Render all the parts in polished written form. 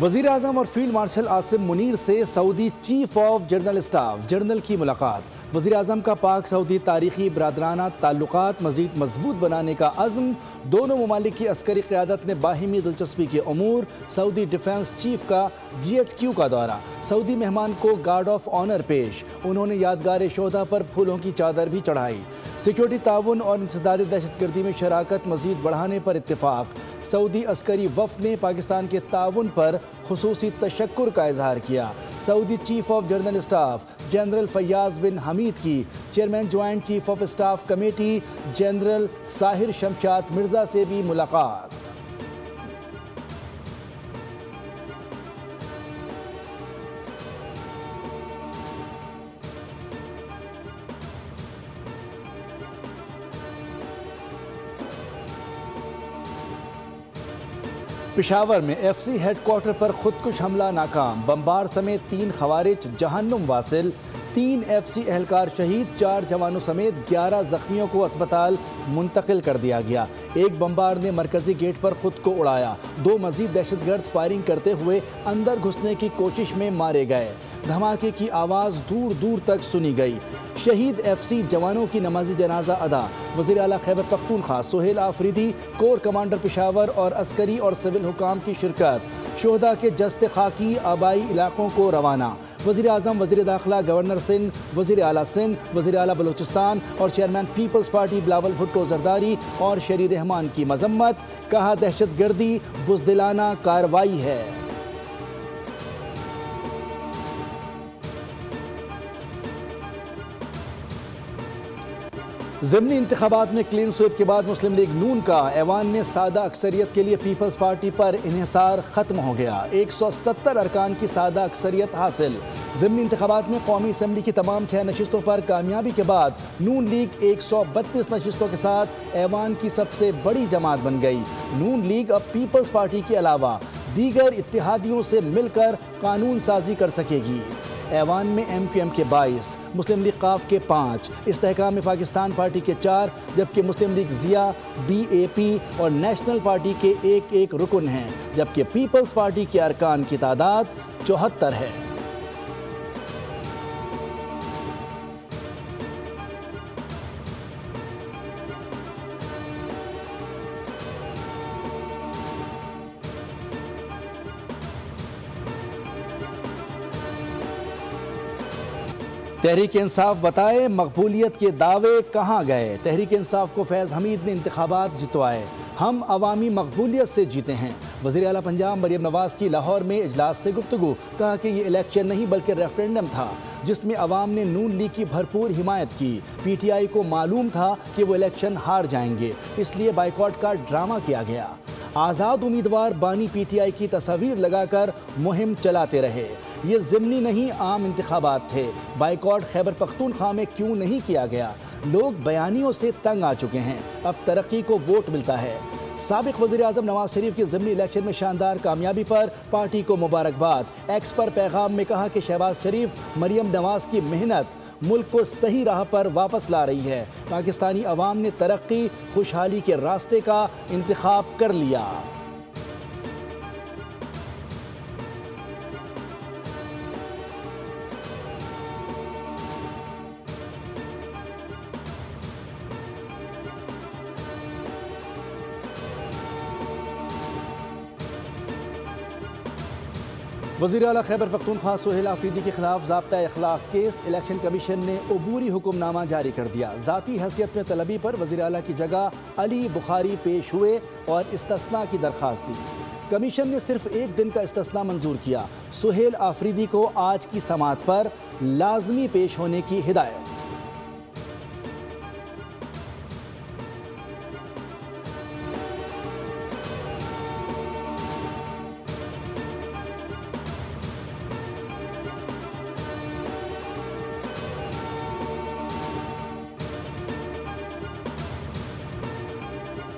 वज़ीर आज़म और field marshal Asim Munir से Saudi chief of general staff general की मुलाकात। वज़ीर आज़म का पाक सऊदी तारीखी बरादराना ताल्लुकात मज़ीद मजबूत बनाने का अज़्म। दोनों ममालिक की अस्करी क़यादत ने बाहिमी दिलचस्पी के अमूर। सऊदी डिफेंस चीफ का GHQ का दौरा। सऊदी मेहमान को गार्ड ऑफ ऑनर पेश। उन्होंने यादगार शोधा पर फूलों की चादर भी चढ़ाई। सिक्योरिटी ताउन और इंसदादी दहशतगर्दी में शराकत मज़ीद बढ़ाने पर इत्तेफाक। सऊदी अस्करी वफ़द ने पाकिस्तान के ताउन पर खुसूसी तशक्कुर का इजहार किया। Saudi chief of general staff general Fayyaz bin Hamid की chairman joint chief of staff committee general Sahir Shamshad Mirza से भी मुलाकात। पेशावर में FC हेडक्वार्टर पर खुदकुश हमला नाकाम। बमबार समेत 3 खवारिज जहन्नुम वासिल। 3 FC एहलकार शहीद। 4 जवानों समेत 11 जख्मियों को अस्पताल मुंतकिल कर दिया गया। एक बमबार ने मरकजी गेट पर खुद को उड़ाया। 2 मजीद दहशतगर्द फायरिंग करते हुए अंदर घुसने की कोशिश में मारे गए। धमाके की आवाज़ दूर दूर तक सुनी गई। शहीद FC जवानों की नमाजी जनाजा अदा। वज़ीर आला खैबर पख्तूनख्वा सुहेल आफरीदी, कोर कमांडर पेशावर और अस्करी और सिविल हुकाम की शिरकत। शोहदा के जस्ते खाकी आबाई इलाकों को रवाना। वज़ीर आज़म, वज़ीर दाखिला, गवर्नर सिंध, वज़ीर आला सिंध, वज़ीर आला बलूचिस्तान और चेयरमैन पीपल्स पार्टी बिलावल भुट्टो जरदारी और शरी रहमान की मजम्मत। कहा दहशतगर्दी बुज़दिलाना कार्रवाई है। ज़िमनी इंतखाबात में क्लीन स्वीप के बाद मुस्लिम लीग नून का ऐवान में सादा अक्सरियत के लिए पीपल्स पार्टी पर इन्हिसार ख़त्म हो गया। 170 अरकान की सादा अक्सरियत हासिल। ज़िमनी इंतखाबात में कौमी असम्बली की तमाम 6 नशिस्तों पर कामयाबी के बाद नून लीग 132 नशिस्तों के साथ ऐवान की सबसे बड़ी जमात बन गई। नून लीग अब पीपल्स पार्टी के अलावा दीगर इत्तेहादियों से मिलकर कानून साजी कर सकेगी। ऐवान में MQM के 22, मुस्लिम लीग काफ के 5, इस्तेहकाम में पाकिस्तान पार्टी के 4, जबकि मुस्लिम लीग ज़िया, BAP और नेशनल पार्टी के 1-1 रुकन हैं, जबकि पीपल्स पार्टी के अरकान की तादाद 74 है। तहरीक इंसाफ बताए मकबूलियत के दावे कहाँ गए। तहरीक इंसाफ को फैज़ हमीद ने इंतखाबात जितवाए। हम अवामी मकबूलियत से जीते हैं। वज़ीर आला पंजाब मरियम नवाज़ की लाहौर में इजलास से गुफ्तगू। कहा कि ये इलेक्शन नहीं बल्कि रेफरेंडम था जिसमें अवाम ने नून लीग की भरपूर हिमायत की। PTI को मालूम था कि वो इलेक्शन हार जाएंगे, इसलिए बाइकॉट का ड्रामा किया गया। आज़ाद उम्मीदवार बानी PTI की तस्वीर लगाकर मुहिम चलाते रहे। ये ज़िमनी नहीं आम इंतखाबात थे। बाइकॉट खैबर पख्तूनख्वा में क्यों नहीं किया गया? लोग बयानियों से तंग आ चुके हैं। अब तरक्की को वोट मिलता है। साबिक वज़ीर आज़म नवाज शरीफ की ज़िमनी इलेक्शन में शानदार कामयाबी पर पार्टी को मुबारकबाद। एक्स पर पैगाम में कहा कि शहबाज शरीफ, मरियम नवाज की मेहनत मुल्क को सही राह पर वापस ला रही है। पाकिस्तानी अवाम ने तरक्की खुशहाली के रास्ते का इंतखाब कर लिया। वज़ीर आला खैबर पख्तूनख्वा सुहेल आफरीदी के खिलाफ ज़ाब्ता अखलाक केस। इलेक्शन कमीशन ने अबूरी हुक्मनामा जारी कर दिया। ज़ाती हैसियत में तलबी पर वज़ीर आला की जगह अली बुखारी पेश हुए और इस्तिस्ना की दरख्वास्त दी। कमीशन ने सिर्फ 1 दिन का इस्तिस्ना मंजूर किया। सुहेल आफरीदी को आज की समाअत पर लाजमी पेश होने की हिदायत।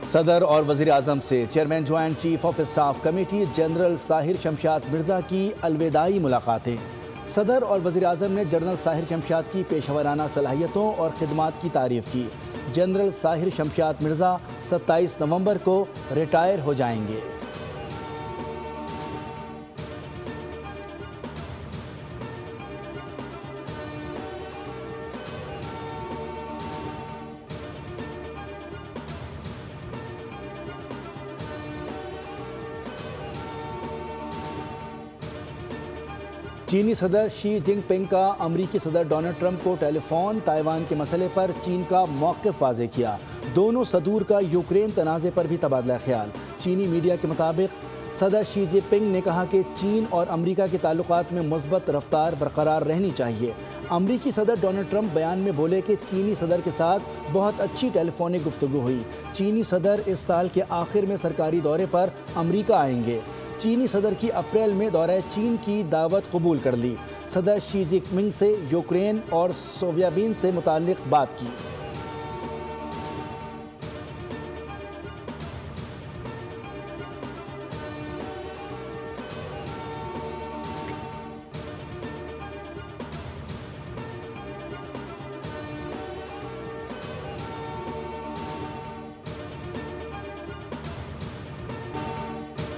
सदर और वज़ीर आज़म से chairman joint chief of staff committee general Sahir Shamshad Mirza की अलविदाई मुलाकातें। सदर और वज़ीर आज़म ने जनरल साहिर शमशाद की पेशेवराना सलाहियतों और खिदमात की तारीफ़ की। जनरल साहिर शमशाद मिर्ज़ा 27 नवंबर को रिटायर हो जाएंगे। चीनी सदर शी जिनपिंग का अमरीकी सदर डोनाल्ड ट्रंप को टेलीफोन। ताइवान के मसले पर चीन का मौक़िफ़ वाज़ेह किया। दोनों सदूर का यूक्रेन तनाज़े पर भी तबादला ख्याल। चीनी मीडिया के मुताबिक सदर शी जिनपिंग ने कहा कि चीन और अमरीका के ताल्लुकात में मुस्बत रफ्तार बरकरार रहनी चाहिए। अमरीकी सदर डोनाल्ड ट्रंप बयान में बोले कि चीनी सदर के साथ बहुत अच्छी टेलीफोनिक गुफ्तगू हुई। चीनी सदर इस साल के आखिर में सरकारी दौरे पर अमरीका आएंगे। चीनी सदर की अप्रैल में दौरे चीन की दावत कबूल कर ली। सदर शी जिनपिंग से यूक्रेन और सोयाबीन से मुताल्लिक बात की।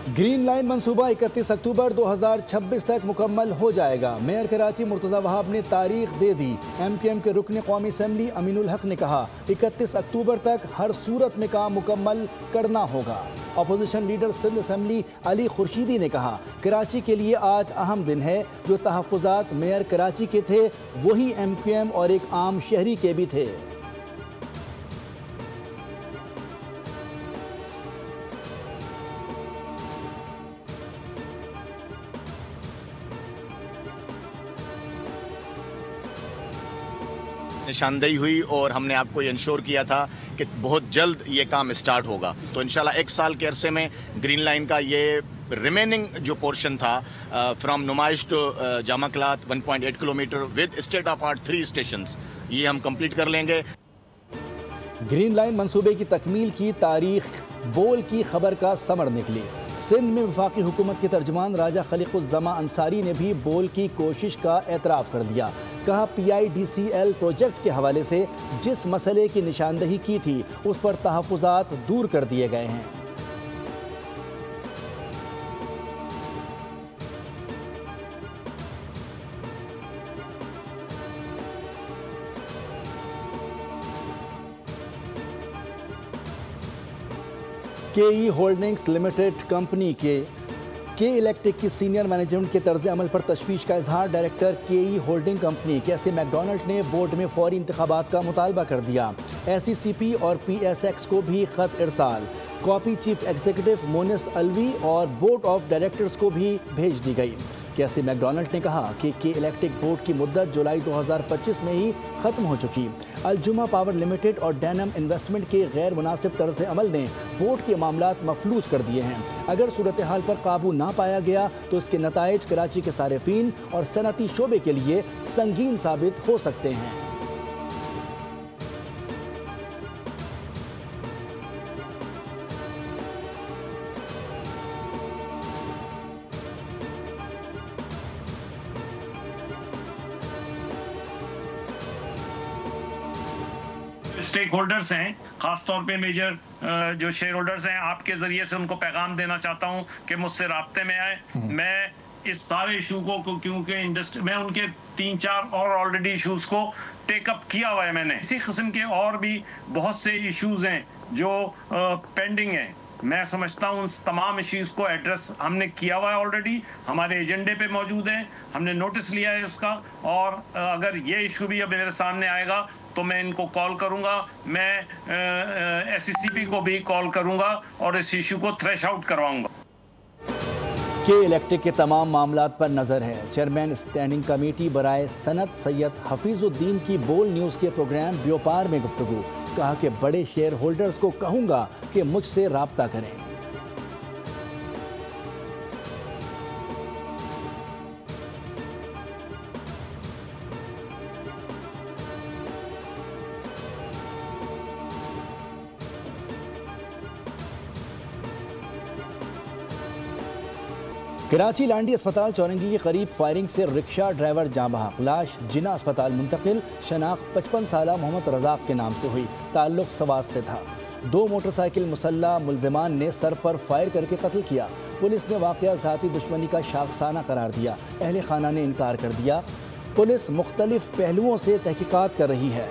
ग्रीन लाइन मंसूबा 31 अक्टूबर 2026 तक मुकम्मल हो जाएगा। मेयर कराची मुर्तज़ा वहाब ने तारीख दे दी। MKM के रुकन कौमी असम्बली अमीनुल हक ने कहा 31 अक्टूबर तक हर सूरत में काम मुकम्मल करना होगा। Opposition leader Sindh assembly Ali Khurshidi ने कहा कराची के लिए आज अहम दिन है। जो तहफ़्फ़ुज़ात मेयर कराची के थे वही MKM और एक आम शहरी के भी थे। निशानदेही हुई और हमने आपको ये इंश्योर किया था कि बहुत जल्द ये काम स्टार्ट होगा। तो इंशाल्लाह एक साल के अरसे में ग्रीन लाइन का ये रिमेनिंग जो पोर्शन था from Numaish to Jama Cloth 1.8 kilometre with state of art 3 stations, ये हम कंप्लीट कर लेंगे। ग्रीन लाइन मंसूबे की तकमील की तारीख बोल की खबर का समर निकली। सिंध में वफाकी हुकूमत के तर्जुमान राजा खलीकुज़्ज़मा अंसारी ने भी बोल की कोशिश का एतराफ़ कर दिया। कहा PIDCL प्रोजेक्ट के हवाले से जिस मसले की निशानदही की थी उस पर तहफ़्फ़ुज़ात दूर कर दिए गए हैं। KE होल्डिंग्स लिमिटेड कंपनी के इलेक्ट्रिक की सीनियर मैनेजमेंट के तर्ज अमल पर तशवीश का इजहार। डायरेक्टर KE होल्डिंग कंपनी कैसी मैकडोनल्ड ने बोर्ड में फौरी इंतखाबात का मुतालबा कर दिया। SECP और PSX को भी खत इरसाल। Copy chief executive Monis Alvi और बोर्ड ऑफ डायरेक्टर्स को भी भेज दी गई। कैसी मैकडोनल्ड ने कहा कि के इलेक्ट्रिक बोर्ड की मुद्दत जुलाई 2025 में ही ख़त्म हो चुकी। अलजुमा पावर लिमिटेड और डैनम इन्वेस्टमेंट के गैर मुनासिब तर्ज अमल ने बोर्ड के मामलात मफलूज कर दिए हैं। अगर सूरत हाल पर काबू ना पाया गया तो इसके नताइज कराची के सारिफीन और सनती शोबे के लिए संगीन साबित हो सकते हैं। स्टेक होल्डर्स हैं, खासतौर पे मेजर जो शेयर होल्डर्स हैं, आपके जरिए से उनको पैगाम देना चाहता हूं कि मुझसे राब्ते में आए। मैं इस सारे इशू को क्योंकि इंडस्ट्री में उनके 3-4 और ऑलरेडी इश्यूज को टेकअप किया हुआ है मैंने। इसी किस्म के और भी बहुत से इश्यूज हैं जो पेंडिंग हैं। मैं समझता हूँ उन तमाम इश्यूज को एड्रेस हमने किया हुआ है, ऑलरेडी हमारे एजेंडे पे मौजूद है, हमने नोटिस लिया है उसका। और अगर ये इशू भी अब मेरे सामने आएगा तो मैं इनको कॉल करूंगा, मैं SECP को भी कॉल करूंगा और इस इशू को थ्रेश आउट करवाऊंगा। के इलेक्ट्रिक के तमाम मामलात पर नज़र है। चेयरमैन स्टैंडिंग कमेटी बराए सनत सैयद हफीजुद्दीन की बोल न्यूज़ के प्रोग्राम व्यापार में गुफ्तगू। कहा कि बड़े शेयर होल्डर्स को कहूँगा कि मुझसे राब्ता करें। कराची लांडी अस्पताल चौरंगी के करीब फायरिंग से रिक्शा ड्राइवर जाँ बहक। लाश जिना अस्पताल मुंतकिल। शनाख्त 55 साला मोहम्मद रज़ाक के नाम से हुई। ताल्लुक सवात से था। 2 मोटरसाइकिल मुसल्ला मुलजिमान ने सर पर फायर करके कत्ल किया। पुलिस ने वाक़या ज़ाती दुश्मनी का शाखसाना करार दिया। अहले खाना ने इनकार कर दिया। पुलिस मुख्तलिफ पहलुओं से तहकीकात कर रही है।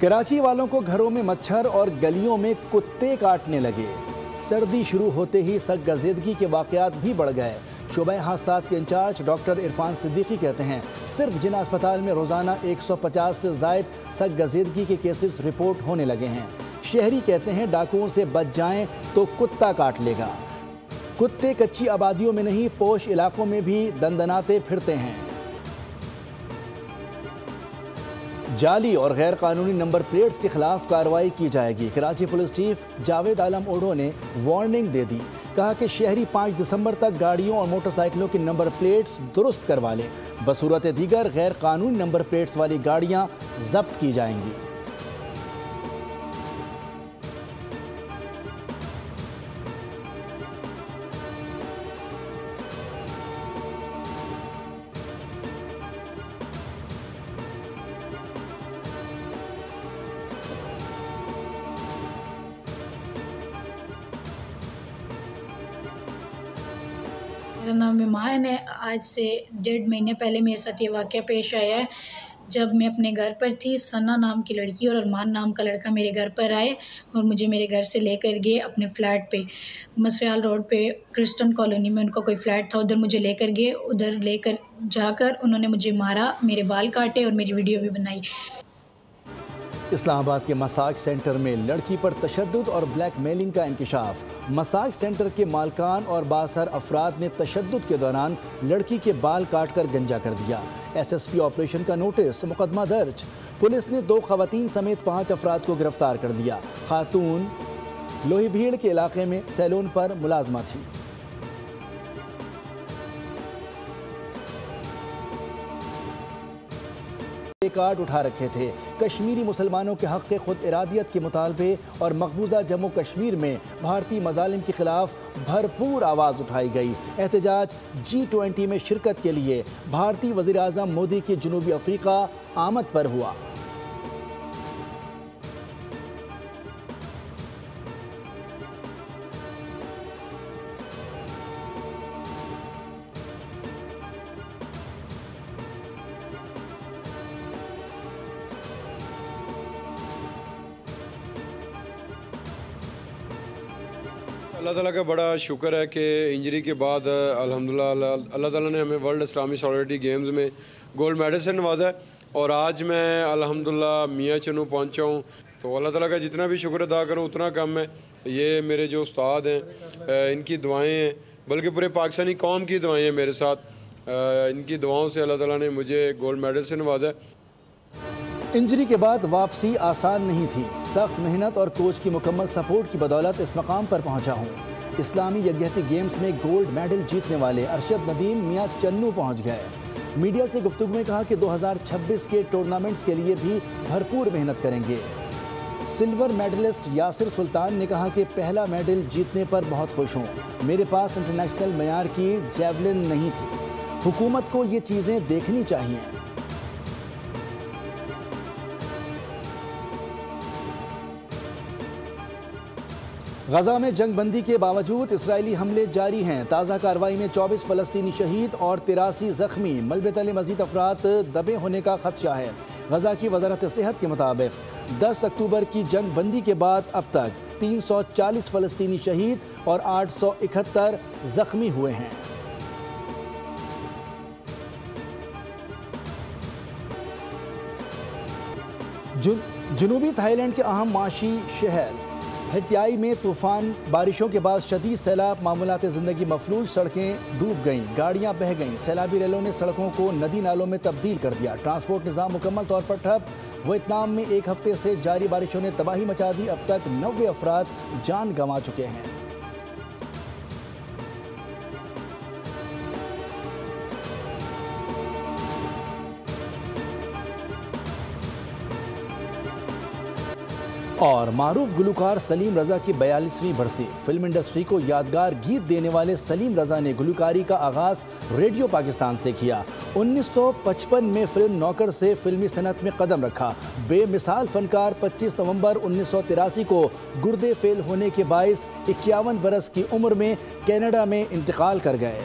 कराची वालों को घरों में मच्छर और गलियों में कुत्ते काटने लगे। सर्दी शुरू होते ही सख्त-गज़ेदगी के वाक़यात भी बढ़ गए। शोबा हादसात के इंचार्ज डॉक्टर इरफान सिद्दीकी कहते हैं, सिर्फ जिना अस्पताल में रोज़ाना 150 से ज़ायद सख्त-गज़ेदगी के केसेस रिपोर्ट होने लगे हैं। शहरी कहते हैं, डाकुओं से बच जाएं तो कुत्ता काट लेगा। कुत्ते कच्ची आबादियों में नहीं, पोश इलाकों में भी दंदनाते फिरते हैं। जाली और गैर कानूनी नंबर प्लेट्स के खिलाफ कार्रवाई की जाएगी। कराची पुलिस चीफ जावेद आलम ओडो ने वार्निंग दे दी। कहा कि शहरी 5 दिसंबर तक गाड़ियों और मोटरसाइकिलों की नंबर प्लेट्स दुरुस्त करवा लें। बसूरत दीगर गैर कानूनी नंबर प्लेट्स वाली गाड़ियां जब्त की जाएंगी। मेरा नाम ईमान है। आज से 1.5 महीने पहले मेरे साथ ये वाक़या पेश आया है। जब मैं अपने घर पर थी, सना नाम की लड़की और अरमान नाम का लड़का मेरे घर पर आए और मुझे मेरे घर से लेकर गए अपने फ़्लैट पे। मसयाल रोड पे क्रिस्टन कॉलोनी में उनका कोई फ़्लैट था, उधर मुझे लेकर गए। उधर लेकर जाकर उन्होंने मुझे मारा, मेरे बाल काटे और मेरी वीडियो भी बनाई। इस्लामाबाद के मसाज सेंटर में लड़की पर तशद्दुद और ब्लैकमेलिंग का इंकशाफ। मसाज सेंटर के मालकान और बासर अफराद ने तशद्दुद के दौरान लड़की के बाल काट कर गंजा कर दिया। SSP ऑपरेशन का नोटिस, मुकदमा दर्ज। पुलिस ने 2 खवातीन समेत 5 अफराद को गिरफ्तार कर दिया। खातून लोहीभीड़ के इलाके में सैलून पर मुलाजमा थी। कार्ड उठा रखे थे। कश्मीरी मुसलमानों के हक़ खुद इरादियत के मुतालबे और मकबूजा जम्मू कश्मीर में भारतीय मजालिम के खिलाफ भरपूर आवाज़ उठाई गई। एहतजाज G20 में शिरकत के लिए भारतीय वज़ीर आज़म मोदी की जनूबी अफ्रीका आमद पर हुआ। अल्लाह ताला का बड़ा शुक्र है कि इंजरी के बाद अल्हम्दुलिल्लाह अल्लाह ताला ने हमें वर्ल्ड इस्लामी सॉलिडरिटी गेम्स में गोल्ड मेडल से नवाजा है और आज मैं अल्हम्दुलिल्लाह मियाँ चनू पहुँचा हूँ। तो अल्लाह ताला का जितना भी शुक्र अदा करूँ उतना कम है। ये मेरे जो उस्ताद हैं, इनकी दुआएँ हैं, बल्कि पूरे पाकिस्तानी कौम की दुआएँ हैं मेरे साथ। इनकी दुआओं से अल्लाह ताला ने मुझे गोल्ड मेडल से नवाजा है। इंजरी के बाद वापसी आसान नहीं थी। सख्त मेहनत और कोच की मुकम्मल सपोर्ट की बदौलत इस मकाम पर पहुंचा हूं। इस्लामी यकजहती गेम्स में गोल्ड मेडल जीतने वाले अरशद नदीम मियाँ चन्नू पहुंच गए। मीडिया से गुफ्तगू में कहा कि 2026 के टूर्नामेंट्स के लिए भी भरपूर मेहनत करेंगे। सिल्वर मेडलिस्ट यासिर सुल्तान ने कहा कि पहला मेडल जीतने पर बहुत खुश हूँ। मेरे पास इंटरनेशनल मयार की जैवलिन नहीं थी। हुकूमत को ये चीज़ें देखनी चाहिए। गजा में जंगबंदी के बावजूद इसराइली हमले जारी हैं। ताज़ा कार्रवाई में 24 फ़लस्तीनी शहीद और 83 ज़ख्मी। मलबे तले मज़ीद अफराद दबे होने का खदशा है। गजा की वज़ारत सेहत के मुताबिक 10 अक्टूबर की जंगबंदी के बाद अब तक 340 फ़लस्तीनी शहीद और 871 ज़ख्मी हुए हैं। जनूबी थाईलैंड के अहम माशी शहर हेटियाई में तूफान बारिशों के बाद शदीद सैलाब, मामूलात ज़िंदगी मफलूल, सड़कें डूब गईं, गाड़ियां बह गईं। सैलाबी रेलों ने सड़कों को नदी नालों में तब्दील कर दिया। ट्रांसपोर्ट निज़ाम मुकम्मल तौर पर ठप। वियतनाम में 1 हफ्ते से जारी बारिशों ने तबाही मचा दी। अब तक 90 अफराद जान गंवा चुके हैं। और मारूफ गुलकार सलीम रज़ा की 42वीं बरसी। फिल्म इंडस्ट्री को यादगार गीत देने वाले सलीम रज़ा ने गुलकारी का आगाज़ रेडियो पाकिस्तान से किया। 1955 में फिल्म नौकर से फिल्मी सनत में कदम रखा। बेमिसाल फनकार 25 नवंबर 1983 को गुर्दे फेल होने के बाइस 51 बरस की उम्र में कनाडा में इंतकाल कर गए।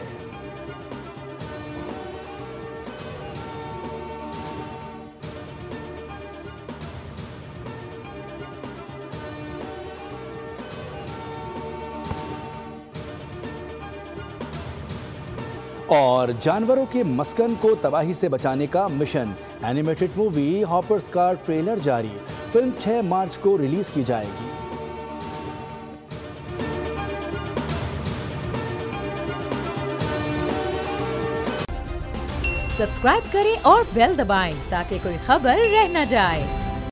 और जानवरों के मस्कन को तबाही से बचाने का मिशन। एनिमेटेड मूवी हॉपर्स का ट्रेलर जारी। फिल्म 6 मार्च को रिलीज की जाएगी। सब्सक्राइब करें और बेल दबाएं ताकि कोई खबर रह न जाए।